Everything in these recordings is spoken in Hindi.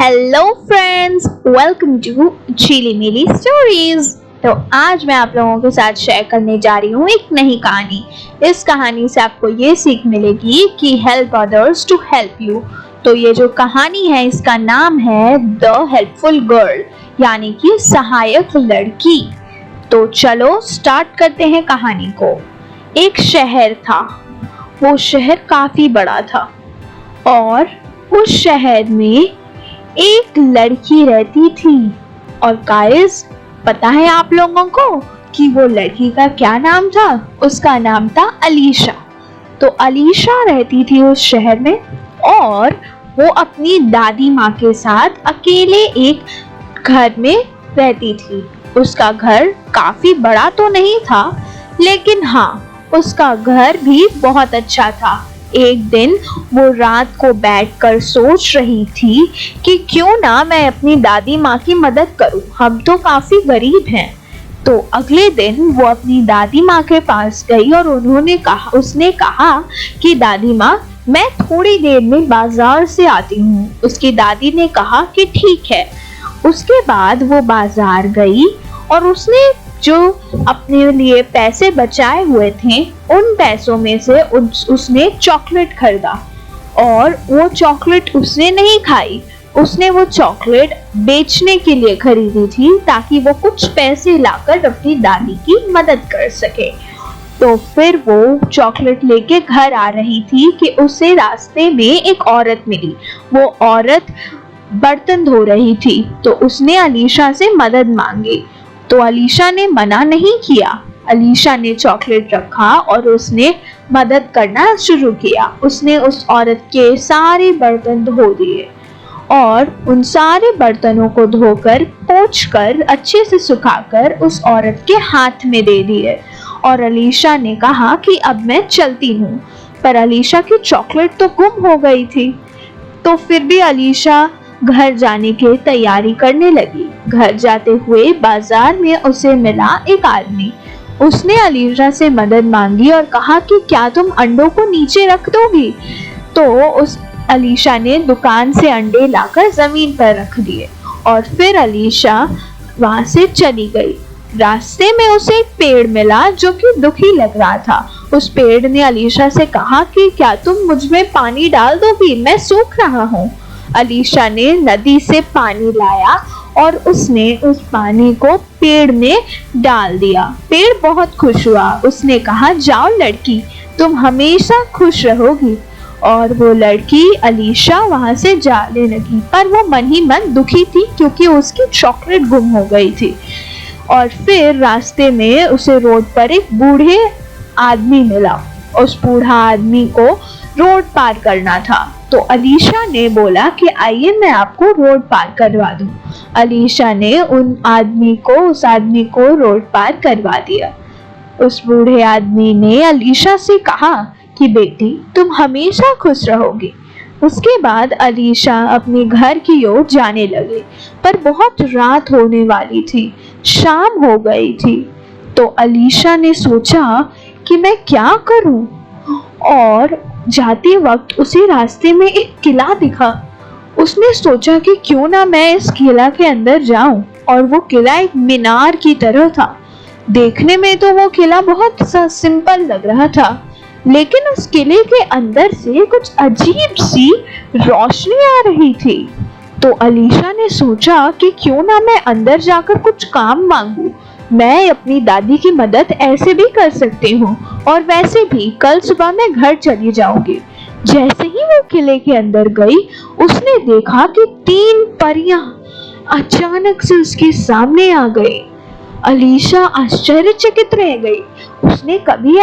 Hello friends, welcome to Chili Mili stories. तो आज मैं आप लोगों के साथ शेयर करने जा रही हूँ एक नई कहानी। इस कहानी से आपको ये सीख मिलेगी कि help others to help you. तो ये जो कहानी है इसका नाम है द हेल्पफुल गर्ल, यानी कि सहायक लड़की। तो चलो स्टार्ट करते हैं कहानी को। एक शहर था, वो शहर काफी बड़ा था और उस शहर में एक लड़की रहती थी। और गाइस, पता है आप लोगों को कि वो लड़की का क्या नाम था? उसका नाम था अलीशा। तो अलीशा रहती थी उस शहर में और वो अपनी दादी माँ के साथ अकेले एक घर में रहती थी। उसका घर काफी बड़ा तो नहीं था, लेकिन हाँ, उसका घर भी बहुत अच्छा था। एक दिन वो रात को बैठकर सोच रही थी कि क्यों ना मैं अपनी दादी माँ की मदद करूं, हम तो काफी गरीब हैं। तो अगले दिन वो अपनी दादी माँ के पास गई और उसने कहा कि दादी माँ, मैं थोड़ी देर में बाजार से आती हूँ। उसकी दादी ने कहा कि ठीक है। उसके बाद वो बाजार गई और उसने जो अपने लिए पैसे बचाए हुए थे उन पैसों में से उसने चॉकलेट खरीदा। और वो चॉकलेट उसने नहीं खाई, उसने वो चॉकलेट बेचने के लिए खरीदी थी ताकि वो कुछ पैसे लाकर अपनी दादी की मदद कर सके। तो फिर वो चॉकलेट लेके घर आ रही थी कि उसे रास्ते में एक औरत मिली। वो औरत बर्तन धो रही थी, तो उसने अलीशा से मदद मांगी। तो अलीशा ने मना नहीं किया। अलीशा ने चॉकलेट रखा और उसने मदद करना शुरू किया। उसने उस औरत के सारे बर्तन धो दिए और उन सारे बर्तनों को धोकर पोंछकर अच्छे से सुखाकर उस औरत के हाथ में दे दिए। और अलीशा ने कहा कि अब मैं चलती हूँ। पर अलीशा की चॉकलेट तो गुम हो गई थी। तो फिर भी अलीशा घर जाने की तैयारी करने लगी। घर जाते हुए बाजार में उसे मिला एक आदमी। उसने अलीशा से मदद मांगी और कहा कि क्या तुम अंडों को नीचे रख दोगी? तो उस अलीशा ने दुकान से अंडे लाकर जमीन पर रख दिए और फिर अलीशा वहां से चली गई। रास्ते में उसे एक पेड़ मिला जो कि दुखी लग रहा था। उस पेड़ ने अलीशा से कहा कि क्या तुम मुझ में पानी डाल दोगी, मैं सूख रहा हूँ। अलीशा ने नदी से पानी लाया और उसने उस पानी को पेड़ में डाल दिया। पेड़ बहुत खुश हुआ। उसने कहा, जाओ लड़की, तुम हमेशा खुश रहोगी। और वो लड़की अलीशा वहां से जाने लगी, पर वो मन ही मन दुखी थी क्योंकि उसकी चॉकलेट गुम हो गई थी। और फिर रास्ते में उसे रोड पर एक बूढ़े आदमी मिला। उस बूढ़ा आदमी को रोड पार करना था। तो अलीशा ने बोला कि आइए मैं आपको रोड पार करवा दूं। अलीशा ने उस आदमी को रोड पार करवा दिया। उस बूढ़े आदमी ने अलीशा से कहा कि बेटी, तुम हमेशा खुश रहोगी। उसके बाद अलीशा अपने घर की ओर जाने लगी, पर बहुत रात होने वाली थी, शाम हो गई थी। तो अलीशा ने सोचा कि मैं क्या करूं? और जाते वक्त उसे रास्ते में एक किला दिखा। उसने सोचा कि क्यों ना मैं इस किला के अंदर जाऊं। और वो किला एक मीनार की तरह था। देखने में तो वो किला बहुत सा सिंपल लग रहा था, लेकिन उस किले के अंदर से कुछ अजीब सी रोशनी आ रही थी। तो अलीशा ने सोचा कि क्यों ना मैं अंदर जाकर कुछ काम मांगू। मैं अपनी दादी की मदद ऐसे भी कर सकती हूँ और वैसे भी कल सुबह मैं घर चली जाऊंगी। जैसे ही वो किले के अंदर गई, उसने देखा कि 3 परियां अचानक से उसके सामने आ गई। अलीशा आश्चर्यचकित रह गई। उसने कभी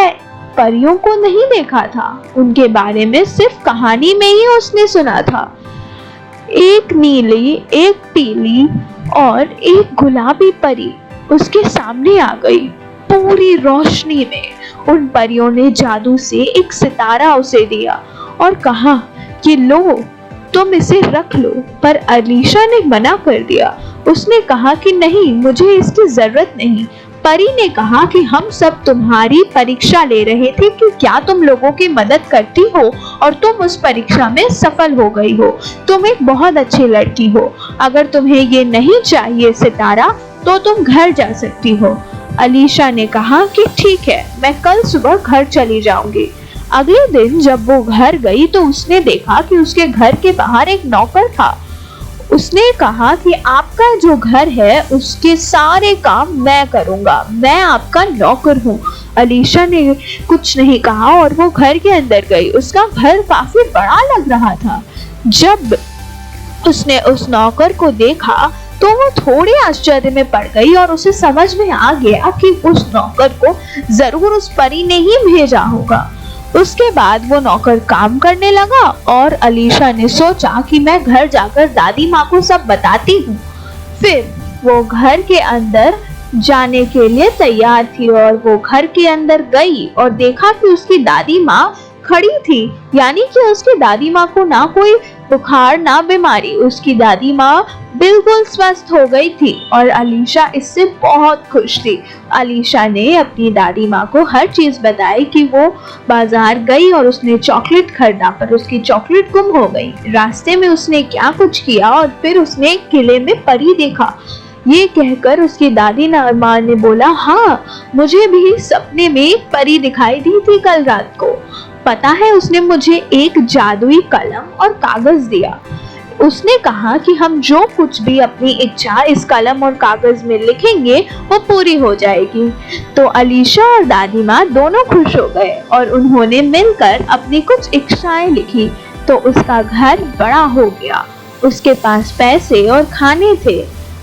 परियों को नहीं देखा था। उनके बारे में सिर्फ कहानी में ही उसने सुना था। एक नीली, एक पीली और एक गुलाबी परी उसके सामने आ गई पूरी रोशनी में। उन परियों ने जादू से एक सितारा उसे दिया और कहा कि लो, तुम इसे रख लो। पर अलीशा ने मना कर दिया। उसने कहा कि नहीं, मुझे इसकी जरूरत नहीं। परी ने कहा कि हम सब तुम्हारी परीक्षा ले रहे थे कि क्या तुम लोगों की मदद करती हो और तुम उस परीक्षा में सफल हो गई हो। तुम एक बहुत अच्छी लड़की हो। अगर तुम्हें ये नहीं चाहिए सितारा तो तुम घर जा सकती हो। अलीशा ने कहा कि ठीक है, मैं कल सुबह घर चली जाऊंगी। अगले दिन जब वो घर गई तो उसने देखा कि उसके घर के बाहर एक नौकर था। उसने कहा कि आपका जो घर है उसके सारे काम मैं करूंगा, मैं आपका नौकर हूँ। अलीशा ने कुछ नहीं कहा और वो घर के अंदर गई। उसका घर काफी बड़ा लग रहा था। जब उसने उस नौकर को देखा तो वो थोड़ी आश्चर्य में पड़ गई और उसे समझ में आ गया कि उस नौकर को जरूर उस परी ने ही भेजा होगा। उसके बाद वो नौकर काम करने लगा और अलीशा ने सोचा कि मैं घर जाकर दादी माँ को सब बताती हूँ। फिर वो घर के अंदर जाने के लिए तैयार थी और वो घर के अंदर गई और देखा कि उसकी दादी माँ खड़ी थी, यानी कि उसकी दादी माँ को ना कोई बुखार ना बीमारी, उसकी दादी माँ बिल्कुल स्वस्थ हो गई थी और अलीशा इससे बहुत खुश थी। अलीशा ने अपनी दादी माँ को हर चीज बताई कि वो बाजार गई और उसने चॉकलेट खरीदा पर उसकी चॉकलेट गुम हो गई। रास्ते में उसने क्या कुछ किया और फिर उसने एक किले में परी देखा। ये कहकर उसकी दादी माँ ने बोला, हाँ, मुझे भी सपने में एक परी दिखाई दी थी कल रात को। पता है, उसने मुझे एक जादुई कलम और कागज दिया। उसने कहा कि हम जो कुछ भी अपनी इच्छा इस कलम और कागज में लिखेंगे वो पूरी हो जाएगी। तो अलीशा और दादी माँ दोनों खुश हो गए और उन्होंने मिलकर अपनी कुछ इच्छाएं लिखी। तो उसका घर बड़ा हो गया, उसके पास पैसे और खाने थे।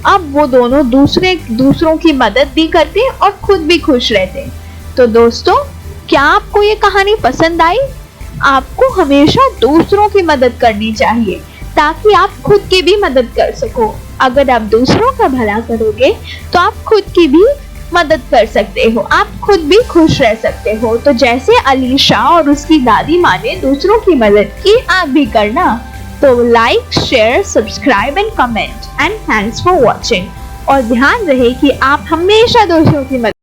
अब वो दोनों दूसरों की मदद भी करते और खुद भी खुश रहते। तो दोस्तों, क्या आपको ये कहानी पसंद आई? आपको हमेशा दूसरों की मदद करनी चाहिए ताकि आप खुद की भी मदद कर सको। अगर आप दूसरों का भला करोगे तो आप खुद की भी मदद कर सकते हो, आप खुद भी खुश रह सकते हो। तो जैसे अलीशा और उसकी दादी माँ ने दूसरों की मदद की, आप भी करना। तो like, share, subscribe and comment and thanks for watching. और ध्यान रहे कि आप हमेशा दूसरों की मदद